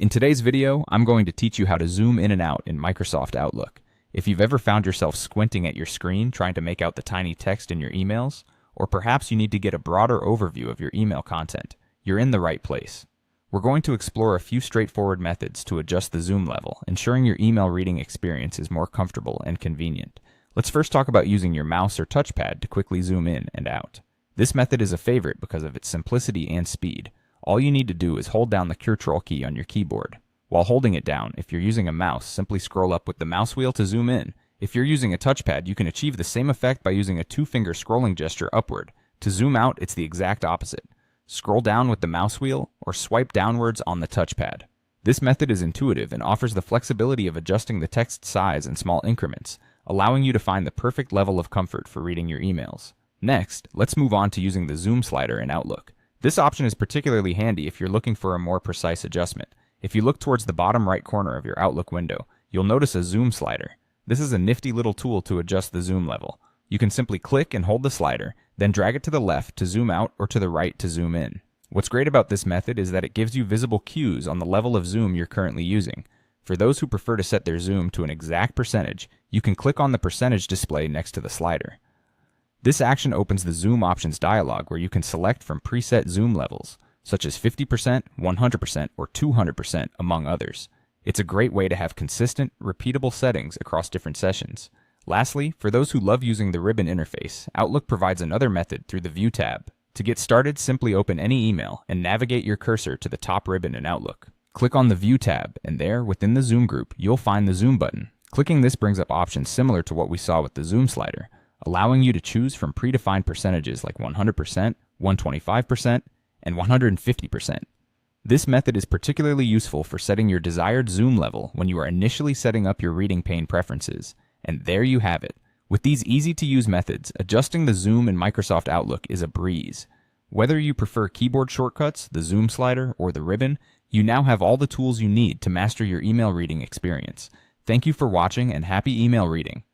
In today's video, I'm going to teach you how to zoom in and out in Microsoft Outlook. If you've ever found yourself squinting at your screen trying to make out the tiny text in your emails, or perhaps you need to get a broader overview of your email content, you're in the right place. We're going to explore a few straightforward methods to adjust the zoom level, ensuring your email reading experience is more comfortable and convenient. Let's first talk about using your mouse or touchpad to quickly zoom in and out. This method is a favorite because of its simplicity and speed. All you need to do is hold down the Ctrl key on your keyboard. While holding it down, if you're using a mouse, simply scroll up with the mouse wheel to zoom in. If you're using a touchpad, you can achieve the same effect by using a two-finger scrolling gesture upward. To zoom out, it's the exact opposite. Scroll down with the mouse wheel or swipe downwards on the touchpad. This method is intuitive and offers the flexibility of adjusting the text size in small increments, allowing you to find the perfect level of comfort for reading your emails. Next, let's move on to using the zoom slider in Outlook. This option is particularly handy if you're looking for a more precise adjustment. If you look towards the bottom right corner of your Outlook window, you'll notice a zoom slider. This is a nifty little tool to adjust the zoom level. You can simply click and hold the slider, then drag it to the left to zoom out or to the right to zoom in. What's great about this method is that it gives you visible cues on the level of zoom you're currently using. For those who prefer to set their zoom to an exact percentage, you can click on the percentage display next to the slider. This action opens the Zoom Options dialog where you can select from preset zoom levels, such as 50%, 100%, or 200%, among others. It's a great way to have consistent, repeatable settings across different sessions. Lastly, for those who love using the ribbon interface, Outlook provides another method through the View tab. To get started, simply open any email and navigate your cursor to the top ribbon in Outlook. Click on the View tab, and there, within the Zoom group, you'll find the Zoom button. Clicking this brings up options similar to what we saw with the Zoom slider, allowing you to choose from predefined percentages like 100%, 125%, and 150%. This method is particularly useful for setting your desired zoom level when you are initially setting up your reading pane preferences. And there you have it. With these easy-to-use methods, adjusting the zoom in Microsoft Outlook is a breeze. Whether you prefer keyboard shortcuts, the zoom slider, or the ribbon, you now have all the tools you need to master your email reading experience. Thank you for watching and happy email reading.